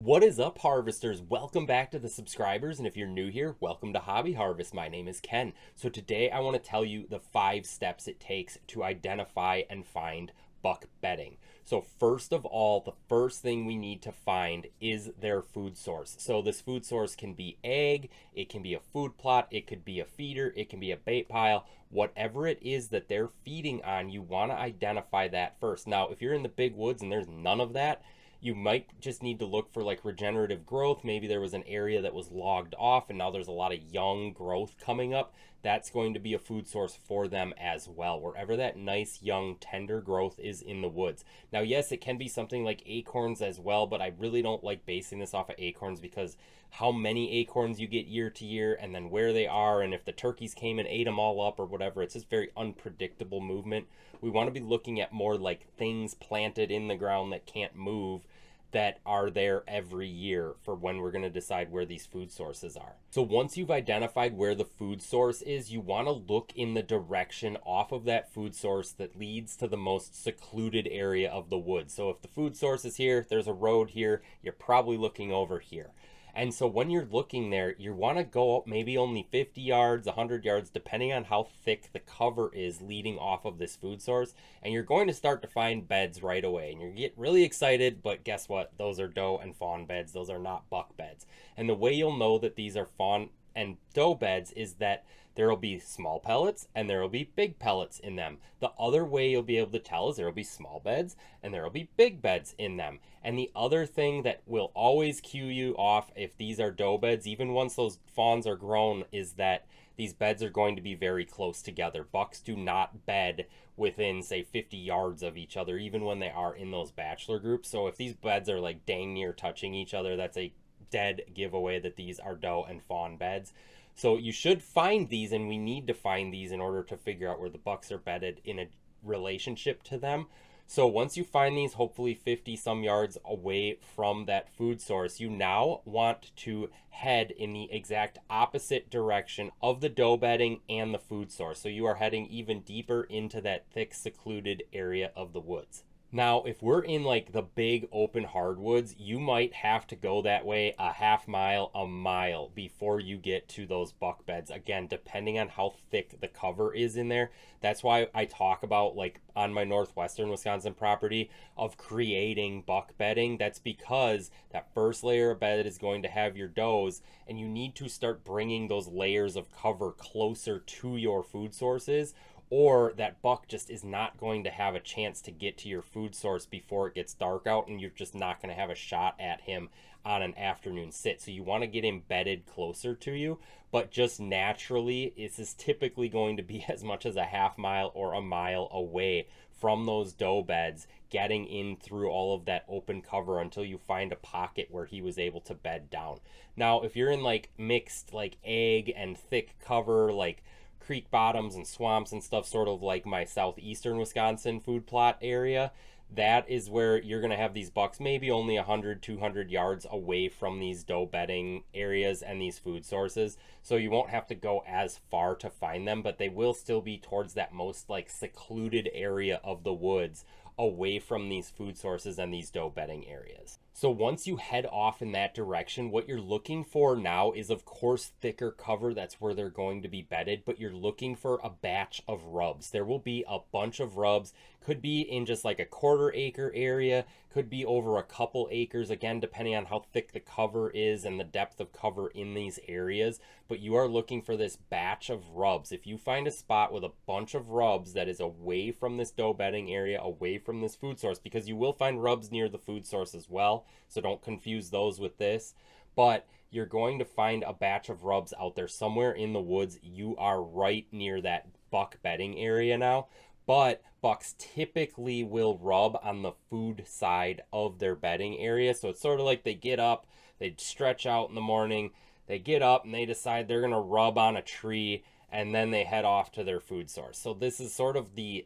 What is up, harvesters? Welcome back to the subscribers, and if you're new here, welcome to Hobby Harvest. My name is Ken. So today I want to tell you the 5 steps it takes to identify and find buck bedding. So first of all, the first thing we need to find is their food source. So this food source can be egg, it can be a food plot, it could be a feeder, it can be a bait pile. Whatever it is that they're feeding on, you want to identify that first. Now, if you're in the big woods and there's none of that, you might just need to look for like regenerative growth. Maybe there was an area that was logged off and now there's a lot of young growth coming up. That's going to be a food source for them as well, wherever that nice young tender growth is in the woods. Now, yes, it can be something like acorns as well, but I really don't like basing this off of acorns because how many acorns you get year to year and then where they are, and if the turkeys came and ate them all up or whatever, it's just very unpredictable movement. We want to be looking at more like things planted in the ground that can't move, that are there every year for when we're going to decide where these food sources are. So once you've identified where the food source is, you want to look in the direction off of that food source that leads to the most secluded area of the woods. So if the food source is here, there's a road here, you're probably looking over here. And so when you're looking there, you want to go up maybe only 50 yards, 100 yards, depending on how thick the cover is leading off of this food source. And you're going to start to find beds right away. And you get really excited, but guess what? Those are doe and fawn beds. Those are not buck beds. And the way you'll know that these are fawn and doe beds is that there will be small pellets and there will be big pellets in them. The other way you'll be able to tell is there will be small beds and there will be big beds in them. And the other thing that will always cue you off if these are doe beds, even once those fawns are grown, is that these beds are going to be very close together. Bucks do not bed within, say, 50 yards of each other, even when they are in those bachelor groups. So if these beds are like dang near touching each other, that's a dead giveaway that these are doe and fawn beds. So you should find these, and we need to find these in order to figure out where the bucks are bedded in a relationship to them. So once you find these, hopefully 50 some yards away from that food source, you now want to head in the exact opposite direction of the doe bedding and the food source. So you are heading even deeper into that thick, secluded area of the woods. Now, if we're in like the big open hardwoods, you might have to go that way a half mile, a mile before you get to those buck beds. Again, depending on how thick the cover is in there. That's why I talk about, like on my northwestern Wisconsin property, of creating buck bedding. That's because that first layer of bed is going to have your does, and you need to start bringing those layers of cover closer to your food sources, or that buck just is not going to have a chance to get to your food source before it gets dark out, and you're just not going to have a shot at him on an afternoon sit. So you want to get him bedded closer to you, but just naturally, this is typically going to be as much as a half mile or a mile away from those doe beds, getting in through all of that open cover until you find a pocket where he was able to bed down. Now, if you're in like mixed like egg and thick cover, like creek bottoms and swamps and stuff, sort of like my southeastern Wisconsin food plot area, that is where you're going to have these bucks maybe only 100, 200 yards away from these doe bedding areas and these food sources. So you won't have to go as far to find them, but they will still be towards that most like secluded area of the woods away from these food sources and these doe bedding areas. So once you head off in that direction, what you're looking for now is, of course, thicker cover. That's where they're going to be bedded, but you're looking for a batch of rubs. There will be a bunch of rubs. Could be in just like a quarter-acre area, could be over a couple acres, again, depending on how thick the cover is and the depth of cover in these areas. But you are looking for this batch of rubs. If you find a spot with a bunch of rubs that is away from this doe bedding area, away from this food source, because you will find rubs near the food source as well, so don't confuse those with this, but you're going to find a batch of rubs out there somewhere in the woods. You are right near that buck bedding area now, but bucks typically will rub on the food side of their bedding area. So it's sort of like they get up, they stretch out in the morning, they get up and they decide they're going to rub on a tree, and then they head off to their food source. So this is sort of the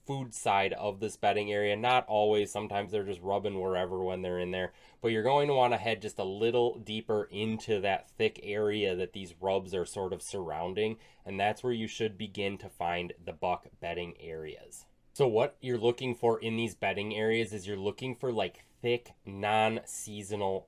food side of this bedding area. Not always, sometimes they're just rubbing wherever when they're in there, but you're going to want to head just a little deeper into that thick area that these rubs are sort of surrounding, and that's where you should begin to find the buck bedding areas. So what you're looking for in these bedding areas is you're looking for like thick, non-seasonal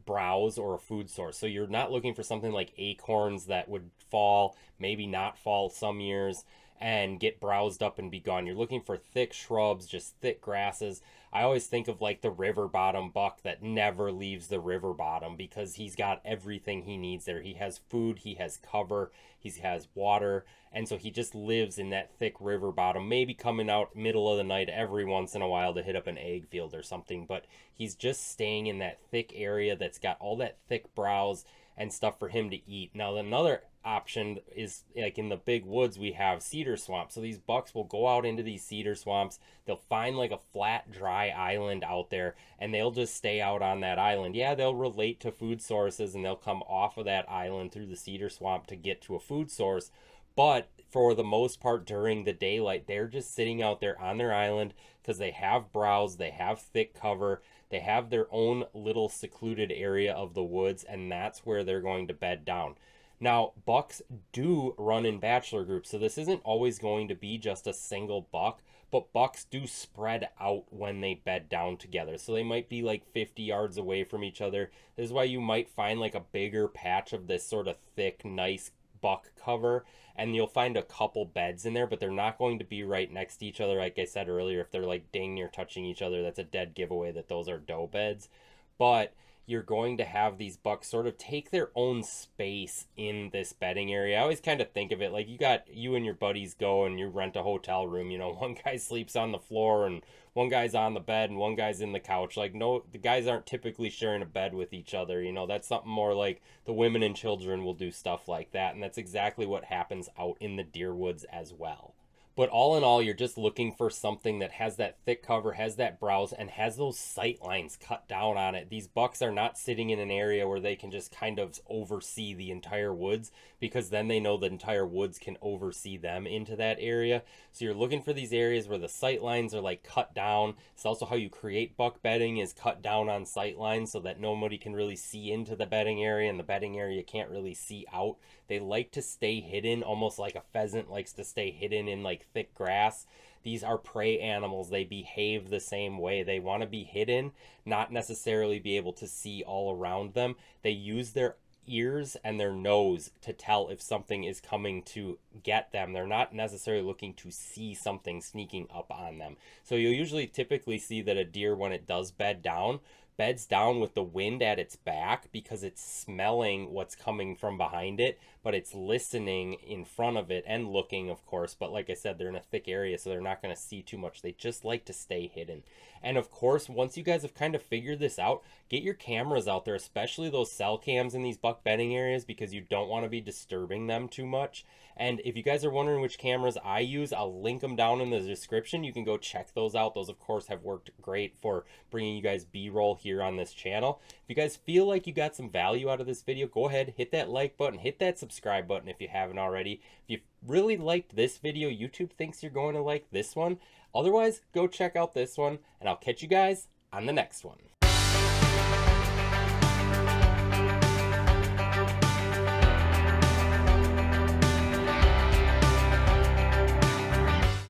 browse or a food source. So you're not looking for something like acorns that would fall, maybe not fall some years, and get browsed up and be gone. You're looking for thick shrubs, just thick grasses. I always think of like the river bottom buck that never leaves the river bottom because he's got everything he needs there. He has food, he has cover, he has water, and so he just lives in that thick river bottom, maybe coming out middle of the night every once in a while to hit up an egg field or something, but he's just staying in that thick area that's got all that thick browse and stuff for him to eat. Now another option is like in the big woods we have cedar swamps. So these bucks will go out into these cedar swamps, they'll find like a flat dry island out there, and they'll just stay out on that island. Yeah, they'll relate to food sources and they'll come off of that island through the cedar swamp to get to a food source, but for the most part during the daylight they're just sitting out there on their island because they have browse, they have thick cover, they have their own little secluded area of the woods, and that's where they're going to bed down. Now, bucks do run in bachelor groups, so this isn't always going to be just a single buck, but bucks do spread out when they bed down together. So they might be like 50 yards away from each other. This is why you might find like a bigger patch of this sort of thick, nice buck cover, and you'll find a couple beds in there, but they're not going to be right next to each other. Like I said earlier, if they're like dang near touching each other, that's a dead giveaway that those are doe beds. But you're going to have these bucks sort of take their own space in this bedding area. I always kind of think of it like you and your buddies go and you rent a hotel room. You know, one guy sleeps on the floor and one guy's on the bed and one guy's in the couch. Like, no, the guys aren't typically sharing a bed with each other. You know, that's something more like the women and children will do stuff like that. And that's exactly what happens out in the deer woods as well. But all in all, you're just looking for something that has that thick cover, has that browse, and has those sight lines cut down on it. These bucks are not sitting in an area where they can just kind of oversee the entire woods, because then they know the entire woods can oversee them into that area. So you're looking for these areas where the sight lines are like cut down. It's also how you create buck bedding, is cut down on sight lines so that nobody can really see into the bedding area, and the bedding area can't really see out. They like to stay hidden, almost like a pheasant likes to stay hidden in like thick grass. These are prey animals. They behave the same way. They want to be hidden, not necessarily be able to see all around them. They use their ears and their nose to tell if something is coming to get them. They're not necessarily looking to see something sneaking up on them. So you'll usually typically see that a deer, when it does beds down with the wind at its back, because it's smelling what's coming from behind it, but it's listening in front of it and looking, of course. But like I said, they're in a thick area, so they're not going to see too much. They just like to stay hidden. And of course, once you guys have kind of figured this out, get your cameras out there, especially those cell cams in these buck bedding areas, because you don't want to be disturbing them too much. And if you guys are wondering which cameras I use, I'll link them down in the description. You can go check those out. Those, of course, have worked great for bringing you guys B-roll here on this channel. If you guys feel like you got some value out of this video, go ahead, hit that like button, hit that subscribe button if you haven't already. If you really liked this video, YouTube thinks you're going to like this one. Otherwise, go check out this one, and I'll catch you guys on the next one.